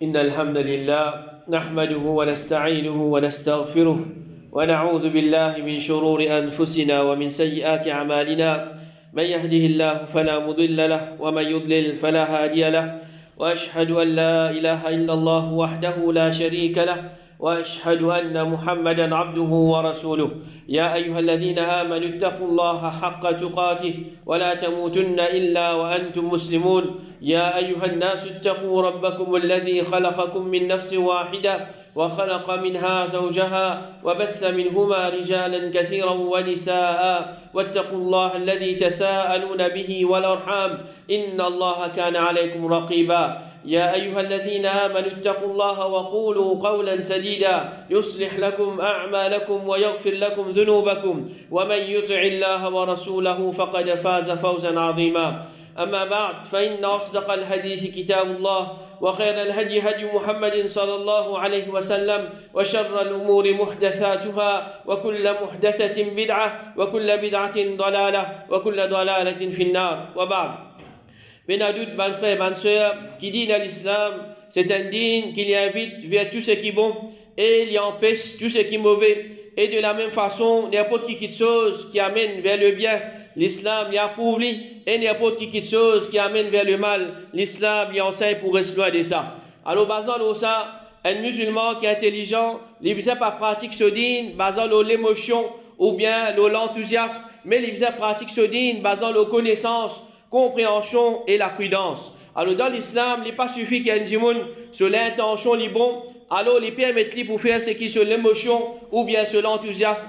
إن الحمد لله نحمده ونستعينه ونستغفره ونعوذ بالله من شرور أنفسنا ومن سيئات أعمالنا من يهده الله فلا مضل له ومن يضلل فلا هادي له وأشهد أن لا إله إلا الله وحده لا شريك له وأشهد أن محمدا عبده ورسوله يا أيها الذين آمنوا اتقوا الله حق تقاته ولا تموتن إلا وأنتم مسلمون يا أيها الناس اتقوا ربكم الذي خلقكم من نفس واحدة وخلق منها زوجها وبث منهما رجالا كثيرا ونساء واتقوا الله الذي تساءلون به والأرحام إن الله كان عليكم رقيبا يا أيها الذين آمنوا اتقوا الله وقولوا قولا سديدا يصلح لكم أعمالكم ويغفر لكم ذنوبكم ومن يطع الله ورسوله فقد فاز فوزا عظيما أما بعد فإن أصدق الحديث كتاب الله وخير الهدي هدي محمد صلى الله عليه وسلم وشر الأمور محدثاتها وكل محدثة بدعة وكل بدعة ضلالة وكل ضلالة في النار وبعد. Benadout, ban frère, ban sœur, qui dit dans l'islam, c'est un digne qui l'y invite vers tout ce qui est bon et l'y empêche tout ce qui est mauvais. Et de la même façon, n'importe qui chose qui amène vers le bien, l'islam y approuve et n'importe qui chose qui amène vers le mal, l'islam y enseigne pour rester loin de ça. Alors, basant ça, un musulman qui est intelligent, il ne pas pratique ce digne, basant l'émotion ou bien l'enthousiasme, mais il pratique ce digne, basant la connaissance, compréhension et la prudence. Alors dans l'islam, il n'est pas suffit qu'il y ait un djimoun sur l'intention bon, alors il permet pour faire ce qui est sur l'émotion ou bien sur l'enthousiasme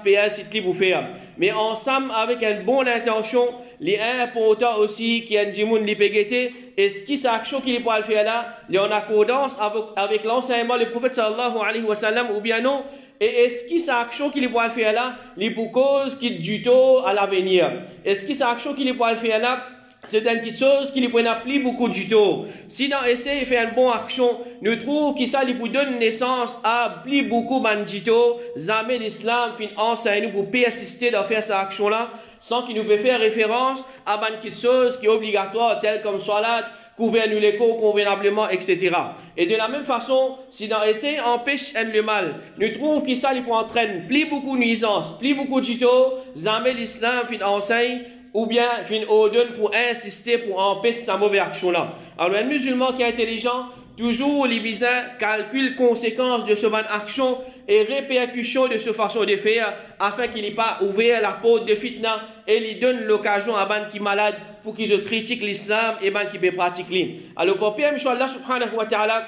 pour faire. Mais ensemble avec une bonne intention, il est important aussi qu'il y ait un djimoun qui peut guetter et ce qui s'action qu'il peut faire là, il est en accordance avec l'enseignement du prophète sallallahu alayhi wa sallam ou bien non. Et est-ce que cette action qu'il peut faire là, il pour cause qui du tout à l'avenir. Est-ce que cette action qu'il peut faire là, c'est une chose qui lui prend plus beaucoup du tout. Si dans essaie de faire une bonne action, nous trouvons que ça lui donne naissance à plus beaucoup bandito, jamais l'islam fin enseigne nous pour persister dans faire cette action là, sans qu'il nous peut faire référence à une chose qui est obligatoire, telle comme salat, couvrir nous l'écho convenablement, etc. Et de la même façon, si dans essaie empêche le mal, nous trouvons que ça lui entraîne plus beaucoup de nuisance, plus beaucoup de tout, jamais l'islam fin enseigne ou bien fin ordonne pour insister pour empêcher sa mauvaise action là. Alors un musulman qui est intelligent, toujours les bizarres calcule conséquences de ce bonne action et répercussions de ce façon de faire afin qu'il n'ait pas ouvert la porte de fitna et lui donne l'occasion à ban qui malade pour qu'ils critiquent l'islam et ban qui peut pratiquer. Alors pour Pierre Allah subhanahu wa ta'ala,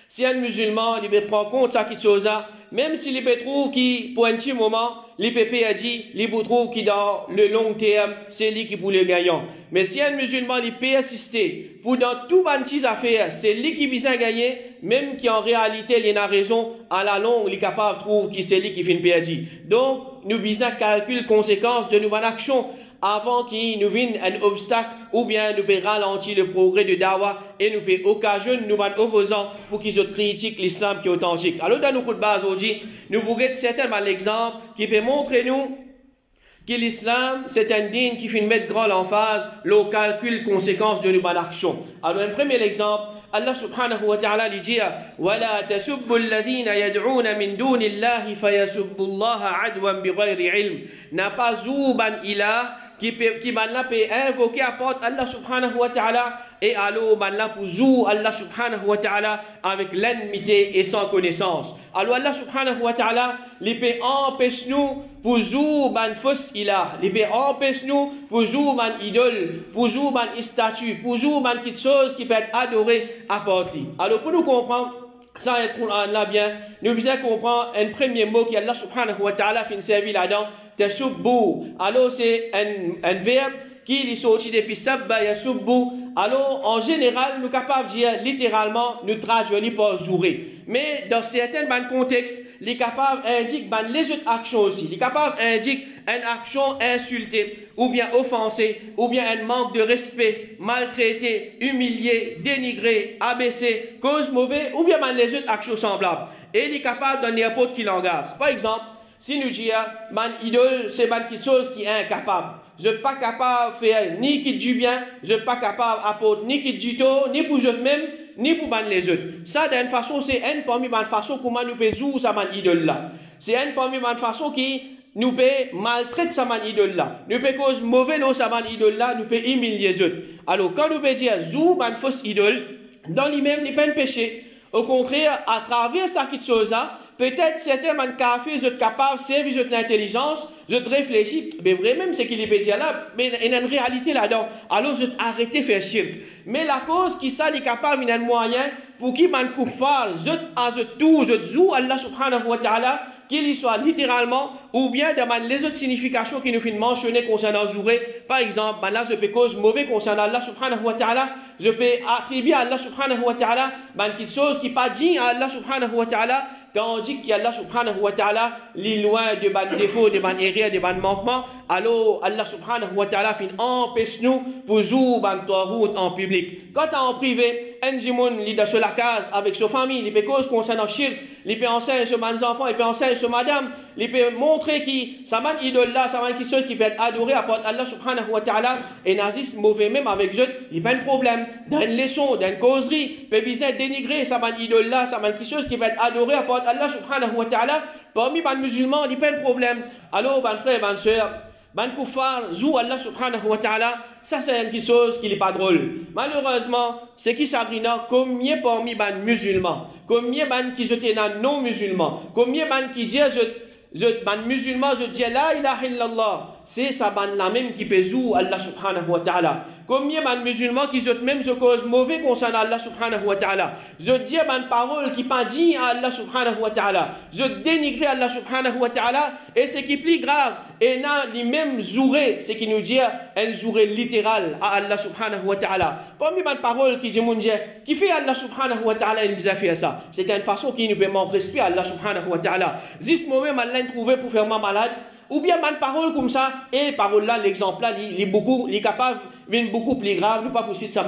si un musulman il peut prendre compte de cette chose là, même s'il peut trouve qu'il pour un petit moment l'IPP a dit, il trouve que dans le long terme, c'est lui qui pour le gagnant. Mais si un musulman il peut assister pour dans tout bantis affaires, c'est lui qui vient gagner, même qui en réalité il a raison, à la longue, il est capable de trouver que c'est lui qui finit perdre. Donc, nous visons calculer les conséquences de nos bonnes actions avant qu'il nous vienne un obstacle ou bien nous peut ralentir le progrès de Dawa et nous peut occasionner nos opposants pour qu'ils critiquent l'islam qui est authentique. Alors dans nos khutbahs aujourd'hui, nous vous certainement l'exemple qui peut montrer nous que l'islam c'est un digne qui fait mettre grand l'emphase, le calcul conséquences de nos bonnes actions. Alors un premier exemple, Allah subhanahu wa ta'ala lui dit وَلَا تَسُبُّوا الَّذِينَ يَدْعُونَ مِن دُونِ اللَّهِ فَيَسُبُّوا اللَّهَ عَدْوًا بِغَيْرِ عِلْمٍ. N'a pas zouban ilah qui peut invoquer à porte Allah subhanahu wa ta'ala et alors là pour zou Allah subhanahu wa ta'ala avec l'enmité et sans connaissance. Alors Allah subhanahu wa ta'ala il peut empêcher nous pour zou ban fausse ilah, il peut empêcher nous pour zou ban idole, pour zou ban statue, pour zou ban quelque chose qui peut être adoré à porte lui. Alors pour nous comprendre ça est Coran là bien, nous devons comprendre un premier mot qui Allah subhanahu wa ta'ala fait servir là-dedans, tasubbu. Alors c'est un verbe qui est sorti depuis sabba yasubbu. Alors en général, nous sommes capables de dire littéralement, nous traduisons par zouré. Mais dans certains contextes, nous sommes capables d'indiquer les autres actions aussi. Nous sommes capables d'indiquer une action insultée, ou bien offensée, ou bien un manque de respect, maltraité, humilié, dénigré, abaissé, cause mauvaise, ou bien les autres actions semblables. Et il est capable de donner n'importe quel langage. Par exemple, si nous disons, man idole, c'est quelque chose qui est incapable. Je ne suis pas capable de faire ni qui du bien, je ne suis pas capable d'apporter ni qui du tort, ni pour eux-mêmes, ni pour ban les autres. Ça, d'une façon, c'est une parmi les façons comment nous pouvons ça man idole là. C'est une parmi les façons qui nous peut maltraiter sa man idole là. Nous peut cause mauvais dans sa man idole là, nous peut humilier les autres. Alors, quand nous peut dire zou ban fausse idole, dans lui-même, il pas un péché. Au contraire, à travers ça qui chose là, peut-être certains man café, vous êtes capables de servir l'intelligence, vous êtes réfléchi, mais vraiment, c'est qu'il est dire là, mais il y a une réalité là-dedans. Alors, vous êtes arrêté de faire shirk. Mais la cause qui ça, est capable, il y a un moyen pour qui man koufar, vous êtes tout, vous êtes zou, Allah subhanahu wa ta'ala, qu'il y soit littéralement, ou bien dans les autres significations qui nous finissent mentionner concernant Zouré. Par exemple, là, je peux cause mauvais concernant Allah subhanahu wa ta'ala, je peux attribuer à Allah subhanahu wa ta'ala quelque chose qui n'est pas digne à Allah subhanahu wa ta'ala, tandis qu'Allah subhanahu wa ta'ala est loin de ban défauts, de ban erreurs, de ban manquements. Alors Allah subhanahu wa ta'ala empêche nous pour jouer ban en public. Quand en privé, un jimoun li dans la case avec sa famille, il peut cause concernant shirk, il peut enseigner sur mes enfants, il peut enseigner sur madame, il peut montrer qui sa man idole là, sa man qui seul qui peut être adoré à part Allah subhanahu wa ta'ala et nazis mauvais même avec eux, il n'y a pas de problème. Dans une leçon, dans une causerie, peut bien dénigrer sa man idole là, sa man qui seul qui peut être adoré à part Allah subhanahu wa ta'ala, parmi les musulmans, il n'y a pas de problème. Alors, mes frères, mes soeurs, ban koufar, zou Allah subhanahu wa ta'ala, ça c'est une chose qui n'est pas drôle. Malheureusement, c'est qui chagrina, combien parmi ban musulmans, combien ban qui étaient non musulmans, combien ban qui disent ban musulman, je dis la ilaha illallah, c'est ça ban la même qui peut zou Allah subhanahu wa ta'ala. Combien ban musulmans qui sont même je cause mauvais concernant Allah subhanahu wa ta'ala. Je dis ban parole qui pas dit à Allah subhanahu wa ta'ala. Je dénigre Allah subhanahu wa ta'ala et ce qui est plus grave, et n'a les mêmes zouré, c'est qui nous dit un zouré littéral à Allah subhanahu wa ta'ala. Parmi ban parole qui dit mon Dieu, qui fait Allah subhanahu wa ta'ala, il nous a fait ça. C'est une façon qui nous peut manquer respect à Allah subhanahu wa ta'ala. Juste moi-même Allah trouvé pour faire ma malade. Ou bien une parole comme ça, et parole là, l'exemple là, il est capable, il est beaucoup plus grave, nous pas pour citer ça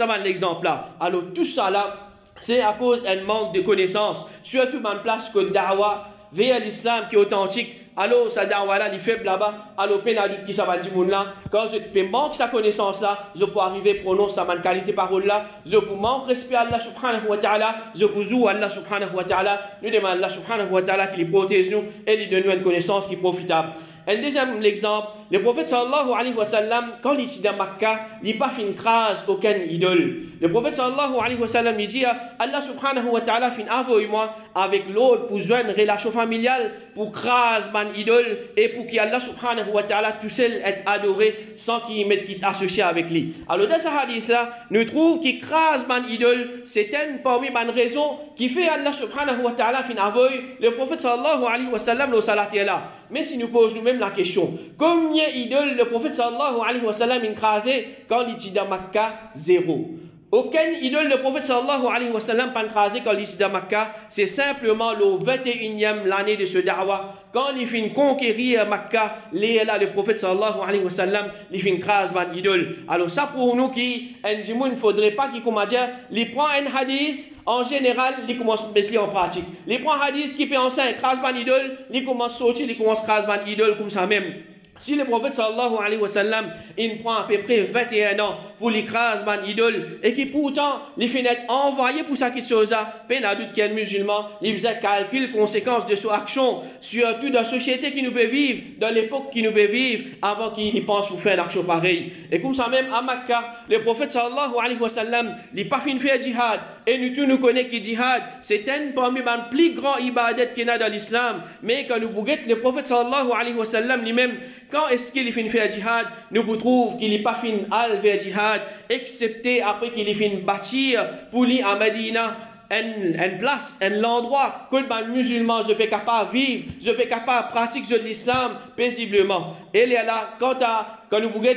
man l'exemple là. Alors tout ça là, c'est à cause d'un manque de connaissances, surtout dans une place que da'wa vers l'islam qui est authentique. Alors, ça da'wa là, il est faible là-bas. Alors, pénal qui ça va dire là. Quand je peux manque sa connaissance là, je peux arriver à prononcer sa qualité parole là. Je peux manque respect à Allah subhanahu wa ta'ala. Je peux zou Allah subhanahu wa ta'ala. Nous demandons Allah subhanahu wa ta'ala qui les protège nous et lui donne nous une connaissance qui est profitable. Un deuxième exemple, le prophète sallallahu alayhi wa sallam, quand il est dans Makkah, il n'a pas fait une crase aucun idole. Le prophète sallallahu alayhi wa sallam, il dit, Allah subhanahu wa ta'ala fait envoie-moi avec l'autre pour jouer une relation familiale, pour crase man idole et pour qu'Allah subhanahu wa ta'ala tout seul est adoré sans qu'il mette qui associé avec lui. Alors dans ce hadith là, nous trouvons qu'il crase man idole, c'est une parmi les raisons qui fait Allah subhanahu wa ta'ala fin envoie le prophète sallallahu alayhi wa sallam le salat là. Mais si nous posons nous-mêmes la question, combien d'idole le prophète sallallahu alayhi wa sallam a crasé quand il était dans Makkah? Zéro. Aucun idole le prophète sallallahu alayhi wa sallam pas crasé quand il était dans Makkah. C'est simplement le 21e l'année de ce da'wa. Quand il finit conquérir Makkah, là le prophète sallallahu alayhi wa sallam, il finit crase ban idole. Alors ça pour nous qui, il ne faudrait pas qu'il comment dire, il prend un hadith. En général, il commence à mettre en pratique. Il prend un hadith qui peut enseigner crase ban idole, il commence à sortir, il commence à crase ban idole comme ça même. Si le prophète sallallahu alayhi wa sallam, il prend à peu près 21 ans pour l'écraser ban idole et qui pourtant, il finit envoyé pour ça qui chose là, peine à doute qu'un musulman, il faisait calcul conséquences de son action, surtout dans la société qui nous peut vivre, dans l'époque qui nous peut vivre, avant qu'il pense pour faire une action pareille. Et comme ça même à Makkah, le prophète sallallahu alayhi wa sallam, il n'a pas fini de faire djihad. Et nous tous nous connaissons que djihad, c'est un parmi les plus grands ibadat qu'il y a dans l'islam. Mais quand nous bouguette le prophète sallallahu alayhi wa sallam lui-même, quand est-ce qu'il finit de faire djihad, nous trouvons qu'il n'est pas fini de faire djihad, excepté après qu'il finit de bâtir pour lui à Medina une place, un endroit que les musulmans je peux capable vivre, je peux capable pratiquer l'islam paisiblement. Et là, quand nous voulons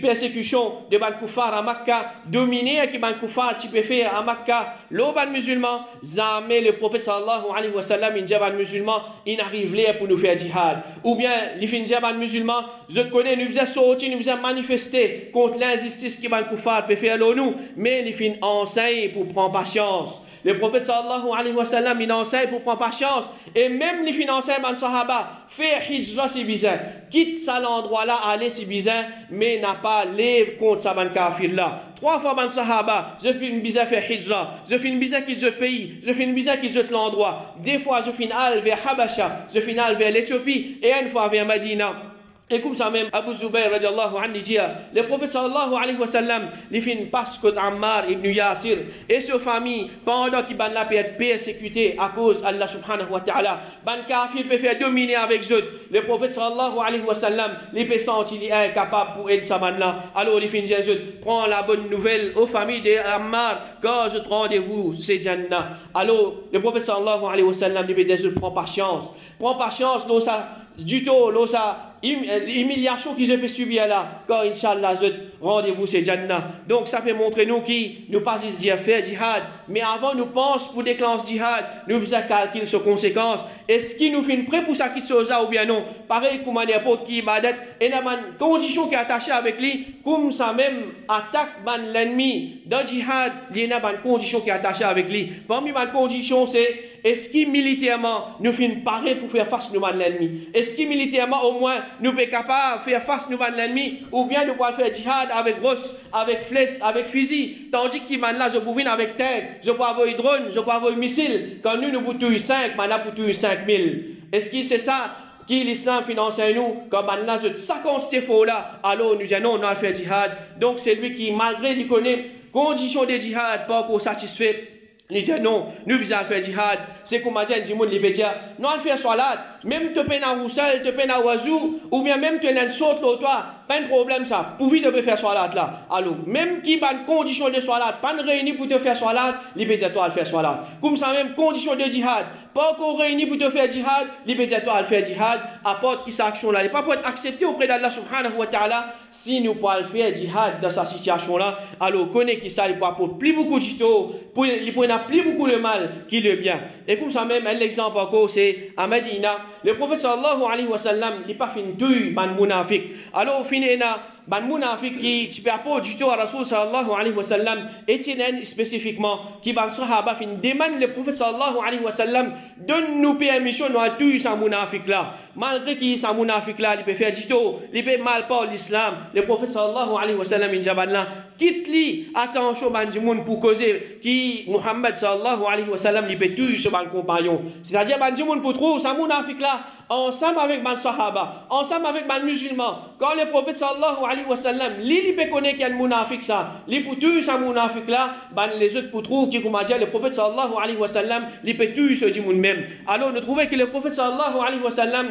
persécution de ban koufar à Makkah, dominer qui ban koufar tu peux faire à Makkah, le ban musulman, jamais le prophète sallallahu alayhi wa sallam il dit ban musulman, il arrive là pour nous faire djihad. Ou bien, il finit de ban musulman, je connais, nous faisons sortir, nous faisons manifester contre l'injustice qui ban koufar peut faire nous, mais il finit enseigne pour prendre patience. Le prophète sallallahu alayhi wa sallam il enseigne pour prendre patience et même les financiers ban sahaba faire hijra si bizarre, quitte ça l'endroit là aller si bizarre, mais n'a pas lève contre sa ban kafir là. 3 fois ban sahaba, je fais une bizarre faire hijra, je fais une bizarre qui je pays, je fais une bizarre qui je l'endroit. Des fois, je fais al vers Habasha, je fais al vers l'Éthiopie, et une fois vers Medina. Et comme ça même, Abu Zubayr radiallahu anhu dit, le prophète sallallahu alayhi wa sallam, il fait une passe contre Ammar ibn Yasir et sa famille, pendant qu'il ban la paix persécuté à cause d'Allah subhanahu wa ta'ala, ban kafir peut faire dominer avec eux. Le prophète sallallahu alayhi wa sallam, il peut sentir qu'il est capable pour aider sa man là. Alors il fait dire, prends la bonne nouvelle aux familles de Ammar, quand je te rendez-vous, c'est Jannah. Alors le prophète sallallahu alayhi wa sallam, il peut dire, prends patience, là ça, du tout, là ça, humiliation qu'ils ont subir là, quand Inch'Allah, rendez-vous c'est Jannah. Donc ça peut montrer nous qui nous pas dire faire djihad, mais avant nous pense pour déclencher djihad, nous faisons calculer ses conséquences. Est-ce qu'il nous fait prêt pour ça qui chose ou bien non? Pareil comme n'importe qui ibadat, et dans une condition qui est attachée avec lui, comme ça même attaque l'ennemi dans djihad, il y a une condition qui est attachée avec lui. Parmi les conditions c'est est-ce qu'il militairement nous fait pareil pour faire face à l'ennemi? Est-ce qu'il militairement au moins nous sommes capables de faire face à l'ennemi, ou bien nous pouvons faire djihad avec rosse, avec flèche, avec fusil, tandis qu'il là, je peux venir avec tête, je peux avoir un drone, je peux avoir un missile, quand nous pouvons tuer 5, maintenant pour tuer 5000. Est-ce que c'est ça qui l'islam finance à nous, comme là, je 50 ces faux là, alors nous disons non, on a fait djihad. Donc c'est lui qui, malgré qu'il connaît conditions de djihad, pas encore satisfait. Il dit non, nous devons faire djihad. C'est comme on dit, il peut dire, non, on fait salat, même te peine à roussel, te peine à oiseau, ou bien même te n'en saute l'autre, pas de problème ça. Pour vite de faire salat là. Alors, même qui a une condition de salat, pas de réunir pour te faire salat, il peut dire toi à faire salat. Comme ça, même condition de djihad, pas qu'on réunit pour te faire djihad, il peut dire toi à faire djihad, apporte qui cette action là. Il pas pour être accepté auprès d'Allah subhanahu wa ta'ala, si nous pouvons faire djihad dans cette situation là, alors connaît qui ça, il peut apporter plus beaucoup de chito, il peut plus beaucoup le mal qu'il le bien. Et comme ça même, un exemple encore, c'est à Medina, le prophète sallallahu alayhi wa sallam, il n'a pas fait une tuile, ban munafik. Alors, finalement, ban munafik qui tu peux apporter du tout à Rasul sallallahu alayhi wa sallam, Etienne spécifiquement, qui ban sahaba fin demande le prophète sallallahu alayhi wa sallam, donne-nous permission de tuer ce munafik là. Malgré qu'il ce munafik là, il peut faire du tout, il peut mal parler l'islam. Le prophète sallallahu alayhi wa sallam, il dit là, quitte-lui, attention, ban djimoun pour causer, qui Muhammad sallallahu alayhi wa sallam, il peut tuer ce ban compagnon. C'est-à-dire, ban djimoun pour trouver ce munafik là, ensemble avec ban sahaba, ensemble avec ban musulman. Quand le prophète sallallahu alayhi wa sallam, il peut connaître qu'il y a un munafik ça, il peut tuer ce munafik là, ban les autres pour trouver qui, comme a dit le prophète sallallahu alayhi wa sallam, il peut tuer ce djimoun même. Alors, nous trouvons que le prophète sallallahu alayhi wa sallam,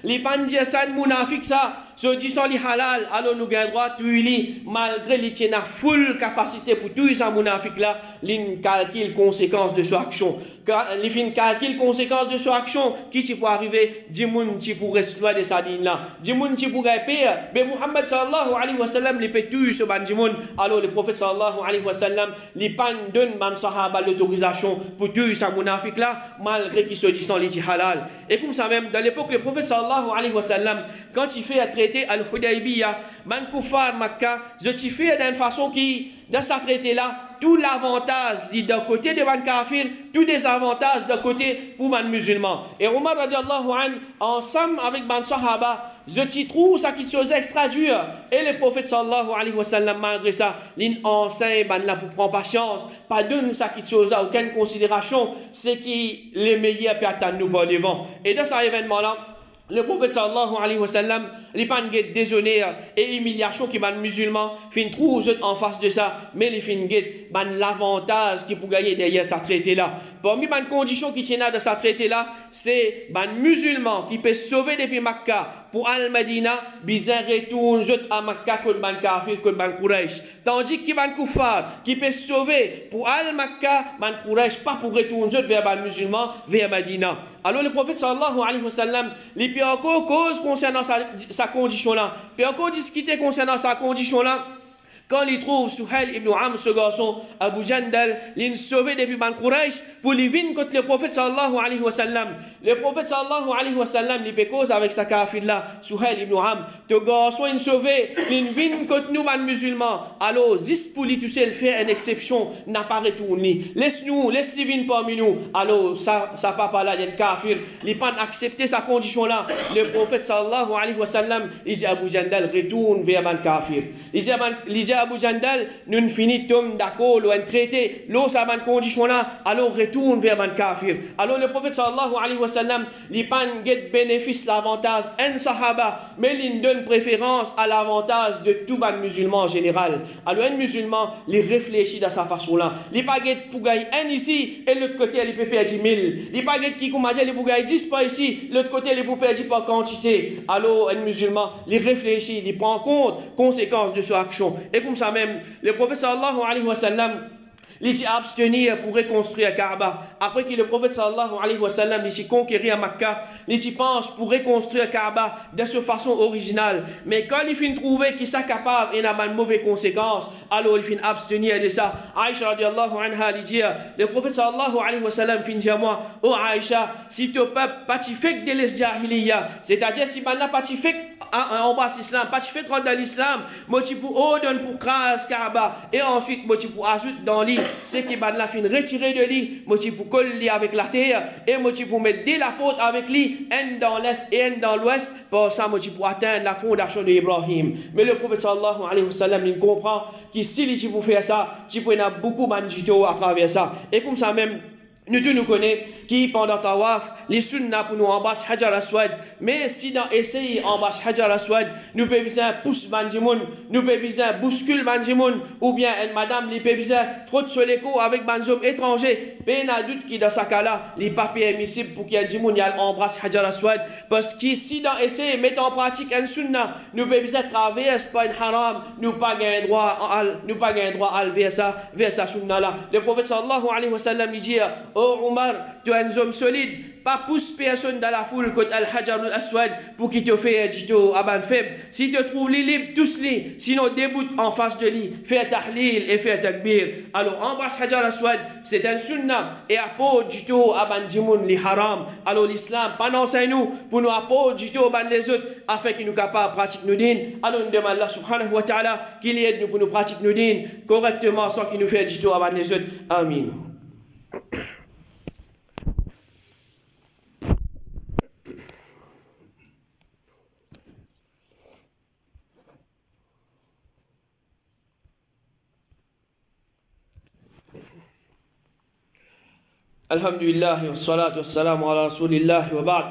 les pandjes san munafik ça, se disant les halal, alors nous gagnons droit tuer malgré les tiens à full capacité pour tuer sa munafik là, l'in calcule conséquences de son action. Les fin calcule conséquences de son action, qui t'y peut arriver, dimoun t'y pour exploiter de sa dîne là, dimoun t'y pour pire, mais Muhammad sallallahu alayhi wa sallam, les peut tuer ce ban dimoun, alors le prophète sallallahu alayhi wa sallam, les pan donne man sahaba l'autorisation pour tuer sa munafik là, malgré qu'il se disant les halal. Et comme ça même, dans l'époque, le prophète sallallahu alayhi wa sallam, quand il fait à traiter Al-Hudaybiyah, man koufar Makkah, je t'y fais d'une façon qui, dans ce traité-là, tout l'avantage d'un côté de ban kafir, tout des avantages d'un côté pour ban musulman. Et Omar radiallahu anhu, ensemble avec ban sahaba, je t'y trouve ça qui se faisait extra dur. Et le prophète sallallahu alayhi wa sallam, malgré ça, l'enseigne ban là pour prendre patience, pas donne ça qui se faisait aucune considération, c'est qui les meilleurs peut attendre nous par devant. Et dans cet événement-là, le prophète sallallahu alayhi wa sallam, les pas de déshonneur et humiliation qui ban musulman, fin trouve en face de ça, mais les fin ban l'avantage qui pour gagner derrière sa traité là. Parmi les conditions qui tiennent dans sa traité là, c'est ban musulman qui peut sauver depuis Makkah pour Al-Madina, bizarre retourne à Makkah contre ban kafir, contre ban Quraysh. Tandis que ban koufar qui peut sauver pour Al-Makkah, ban Quraysh, pas pour retourner vers ban musulman, vers Madina. Alors le prophète sallallahu alayhi wa sallam, il peut encore cause concernant sa condition là, peut encore discuter concernant sa condition là. Quand il trouve Suhail ibn Amr, ce garçon, Abu Jandal, il sauvé depuis Ban Quraysh pour lui venir contre le prophète sallallahu alayhi wa sallam. Le prophèt sallallahu alayhi wa sallam, il fait cause avec sa kafir là, Suhail ibn Amr. Ce garçon, il sauvé, il vient contre nous, ban musulmans. Alors, zis pour lui, tu sais, il fait une exception, n'a pas retourné. Laisse-nous, laisse-les venir parmi nous. Alors, sa papa là, il y a une kafir, il n'a pas accepté sa condition là. Le prophète sallallahu alayhi wa sallam, il dit Abu Jandal, retourne vers ban kafir. Il dit Abu Jandal, nous finissons d'accord, ou un traité, l'eau, ça va une condition là, alors retourne vers ban kafir. Alors le prophète sallallahu alayhi wa sallam, il pas de bénéfice, l'avantage, un sahaba, mais il donne préférence à l'avantage de tout ban musulman en général. Alors un musulman, il réfléchit de sa façon là. Il pas de pour gagner un ici, et l'autre côté, il peut perdre 10 000. Il pas de qui commence à pour gagner 10 pas ici, l'autre côté, il peut perdre par quantité. Alors un musulman, il réfléchit, il prend en compte conséquences de son action. Et comme ça même, le prophète sallallahu alayhi wa sallam, il s'est abstenu pour reconstruire Kaaba. Après que le prophète sallallahu alayhi wa sallam il s'est conquéri à Makkah, il s'y pense pour reconstruire Kaaba de cette façon originale. Mais quand il finit trouver qu'il est capable et n'a pas de mauvaises conséquences, alors il finit abstenir de ça. Aïcha radiallahu anha dit, le prophète sallallahu alayhi wa sallam finit dire moi, oh Aïcha, si tu n'as pas fait de l'Isjahiliya, c'est-à-dire si tu n'as pas fait en bas l'islam, pas fait dans l'islam, moi tu peux donner pour craser Kaaba et ensuite moi tu peux ajouter dans l'île. C'est qui va la fin retirer de lui, moi tu peux coller avec la terre et moi tu peux mettre des lapôtres avec lui, un dans l'est et un dans l'ouest, pour ça moi tu peux atteindre la fondation d'Ibrahim. Mais le prophète sallallahu alayhi wa sallam il comprend que si tu peux faire ça, tu peux avoir beaucoup de bandito à travers ça. Et comme ça même, nous tous nous connaissons qui pendant Tawaf, les sunnah pour nous en bas Hajar Aswad. Mais si dans essayer en bas Hajar Aswad, nous pouvons besoin pousse bandimoun, nous pouvons besoin bouscule bandimoun, ou bien une madame, les peut besoin frotte sur l'écho avec banzom étranger. Ben à doute qui dans ce cas-là, les papiers émissibles pour qu'il y ait un dimoun y a embrasse Hajar Aswad. Parce que si dans essayer mettre en pratique un sunnah, nous pouvons besoin traverser pas un haram, nous pas gagner droit à vers ça sunnah là. Le prophète sallallahu alayhi wa sallam dit, oh Omar, tu es un homme solide, pas pousse personne dans la foule contre Al-Hajar al-Aswad pour qu'il te fait un à ban faible. Si tu trouves les libres, tous les, sinon déboute en face de lui, fais tahlil et fais takbir. Alors embrasse Hajar al-Aswad, c'est un sunnah et apporte du tout à ban dimoun li haram. Alors l'islam, pendant ça nous, pour nous apporter du tout à ban les autres, afin qu'ils nous capables de pratiquer nos dînes. Alors nous demandons Allah subhanahu wa ta'ala qu'il aide nous pour nous pratiquer nos dînes correctement sans qu'il nous fait du tout à ban les autres. Amin. Alhamdulillah wa salatu wa salam ala rasulillah wa ba'd.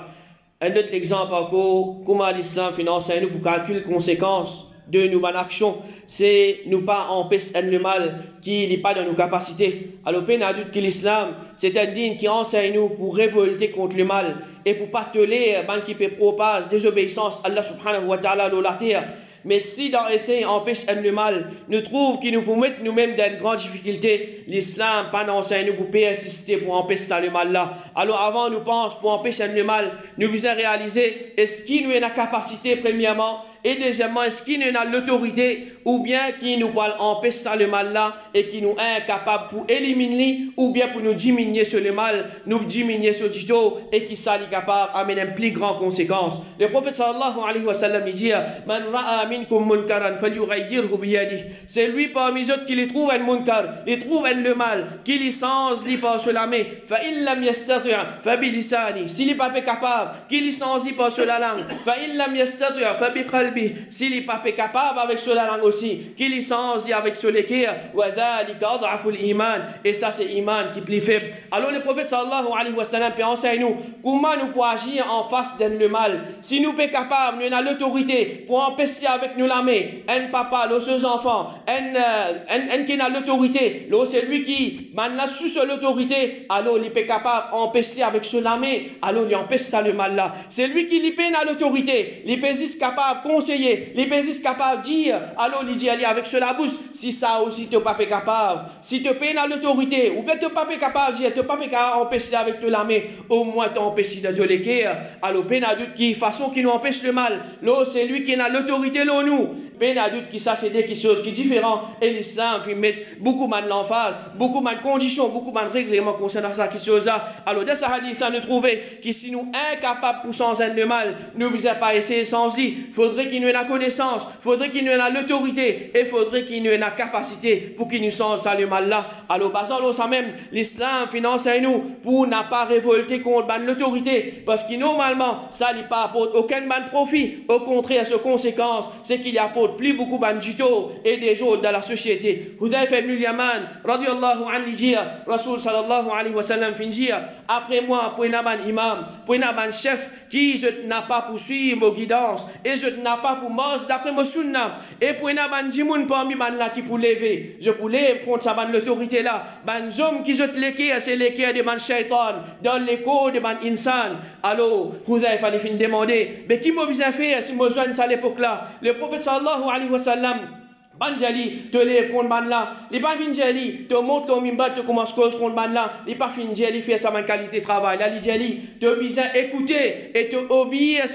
Un autre exemple encore, comment l'islam finance nous pour calculer les conséquences de nos bonnes actions, c'est nous pas empêcher le mal qui n'est pas dans nos capacités. Alors, peine à doute que l'islam, c'est un digne qui enseigne nous pour révolter contre le mal et pour pas tolérer qui peut propager désobéissance à Allah subhanahu wa ta'ala dans la terre. Mais si dans essayer empêche le mal, nous trouve qu'il nous peut mettre nous-mêmes dans une grande difficulté, l'islam, pas d'enseigner nous pour persister pour empêcher ça le mal là. Alors avant nous pense pour empêcher le mal, nous devons réaliser est-ce qu'il nous a la capacité premièrement et deuxièmement est-ce qu'il nous a l'autorité ou bien qui nous parle empêcher ça le mal là et qui nous est incapable pour éliminer ou bien pour nous diminuer sur le mal, nous diminuer sur du tout et qui ça est capable d'amener une plus grande conséquence. Le prophète sallallahu alayhi wa sallam dit man ra'a minkum munkaran falyughayyirhu biyadihi. C'est lui parmi les autres qui les trouve un munkar, les trouve un le mal, qui licence li par sur la main. Fa in lam yastati' fa bi lisani. S'il n'est pas capable, qui licence par sur la langue. Fa in lam yastati' fa bi qalbi. S'il n'est pas capable avec sur la langue aussi, qui licence avec sur les cœurs. Wa dhalika ad'afu al-iman. Et ça c'est iman qui est plus faible. Alors le prophète sallallahu alayhi wa sallam peut enseigner nous comment nous pouvons agir en face d'un le mal. Si nous sommes capables, nous avons l'autorité pour empêcher avec nous la main, un papa, ses enfants, un qui a l'autorité, c'est lui qui maintenant sous l'autorité, alors il est capable d'empêcher avec la main, alors il empêche ça le mal là. C'est lui qui a l'autorité, il est capable de conseiller, les pésis capables de dire, alors il dit avec cela bouche, si ça aussi tu n'es pas capable, si tu es dans l'autorité, ou bien tu n'es pas capable de dire, tu n'es pas capable d'empêcher avec la main, au moins tu empêches de te l'équer, alors peine à doute qui façon qui nous empêche le mal, là c'est lui qui a l'autorité, là nous, peine à doute qui ça c'est des choses qui sont différentes, et l'islam il met beaucoup de l'emphase, beaucoup de conditions, beaucoup de règlements concernant ça qui chose là, alors dans ce hadith ça nous trouver que si nous incapables pour sans de mal, nous ne pouvons pas essayer sans y, il faudrait qu'il nous ait la connaissance, il faudrait qu'il nous ait l'autorité, et il faudrait qu'il nous ait la capacité pour qu'il nous sente ça le mal là. Alors, basant ça même, l'islam finance à nous pour n'a pas révolter contre l'autorité, parce que normalement, ça ne pas apporte aucun profit, au contraire, ses conséquences, c'est qu'il apporte plus beaucoup du tout et des autres dans la société. Hudayfa ibn al-Yaman, radiyallahu anhu, dit, Rasul sallallahu alayhi wa sallam, fin dire, après moi, pour un imam, pour un chef qui je n'a pas pour suivre mon guidance et je n'ai pas pour mort d'après mon sunna et pour un dimoun parmi man là qui pour lever je pour lever contre ça ban l'autorité là ban hommes qui je te léquer c'est léquer de man shaitan dans l'écho de man insan alors vous avez fallu fin demander mais qui m'a besoin faire si moi joigne ça à l'époque là le prophète sallallahu alayhi wa sallam Banjali te lève contre ban là, les pas finjali te montre le mimba te commence cause contre ban là, les pas finjali fait sa qualité de travail là, les jali te besoin écouter et te obéir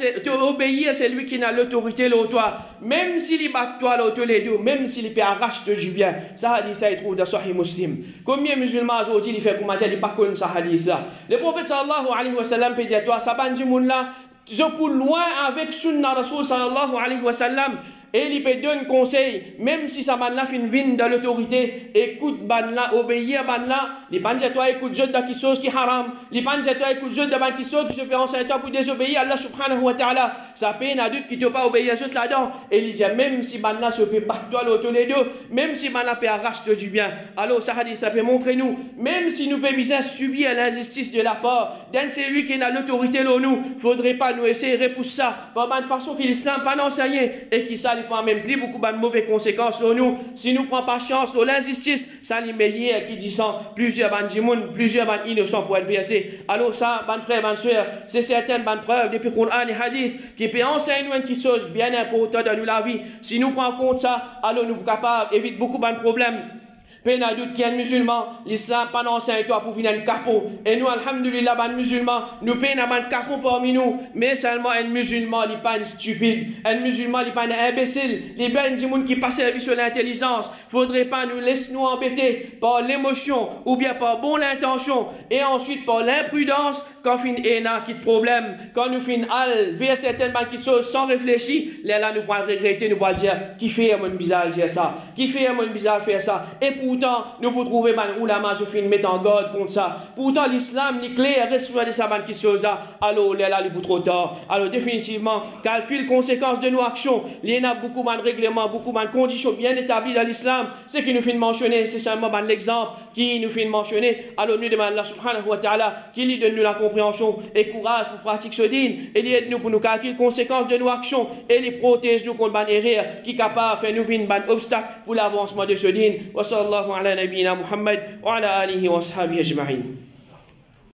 à celui qui n'a l'autorité là toi, même s'il y bat toi là tous les deux, même s'il peut arracher du bien. Ça hadith ça trouve dans Sahih Muslim. Combien musulmans aujourd'hui il fait comment ça il pas connaît ça hadith là. Le prophète sallallahu alayhi wa sallam peut dire toi ça banji moun là, je pour loin avec sunna Rasul sallallahu alayhi wa sallam. Et il peut donner conseil, même si ça ban là fin vin dans l'autorité, écoute ban là, obéir ban là, les ban toi écoute jeu de quelque chose qui haram, les ban toi écoute jeu de quelque chose qui se fait enseigner pour désobéir à Allah subhanahu wa ta'ala, ça peine à doute qui te pas obéir à ce là-dedans, et il dit même si ban là se peut battre toi l'autre les deux, même si ban là peut arracher du bien, alors ça hadith ça peut montrer nous, même si nous pouvons subir l'injustice de la part d'un celui qui a l'autorité là nous, faudrait pas nous essayer de repousser ça, par une façon qu'il ne pas enseigner et qui ça pas même plus beaucoup de mauvaises conséquences sur nous si nous prenons pas chance sur l'injustice ça les meilleurs qui disent plusieurs bandimoun plusieurs innocents pour être versés alors ça ban frère ban soeur c'est certaines bonnes preuves depuis Coran et Hadith qui peut enseigner nous une chose bien importante dans la vie si nous prenons compte ça alors nous sommes capables d'éviter beaucoup de problèmes. Peine à doute qu'il y a un musulman, l'islam pas enseigne toi pour venir un capot. Et nous, alhamdulillah, un musulman, nous payons un capot parmi nous, mais seulement un musulman, il n'est pas un stupide, un musulman, il n'est pas un imbécile, les ben du monde qui passent la vie sur l'intelligence. Faudrait pas nous laisser nous embêter par l'émotion ou bien par bonne intention et ensuite par l'imprudence quand fin ena qui problème, quand nous fin al vers certaines qui sont sans réfléchir, là nous pourrons regretter, nous pourrons dire qui fait un bizarre dire ça, qui fait un bizarre faire ça. Et pourtant, nous pouvons trouver man oulama je fin mettre en garde contre ça. Pourtant, l'islam, les clair, reste de ça qui chose là. Alors, là, il est trop tard. Alors, définitivement, calcul conséquences de nos actions. Il y a beaucoup de règlements, beaucoup de conditions bien établies dans l'islam. Ce qui nous fait mentionner, c'est seulement l'exemple qui nous fait mentionner. Alors, nous demandons Allah subhanahu wa ta'ala qui lui donne nous la compréhension et courage pour pratiquer ce din. Et il aide nous pour nous calculer conséquences de nos actions et les protège nous contre les erreurs qui est capable de faire nous une obstacle pour l'avancement de ce din. وصلى الله على نبينا محمد وعلى آله وأصحابه أجمعين.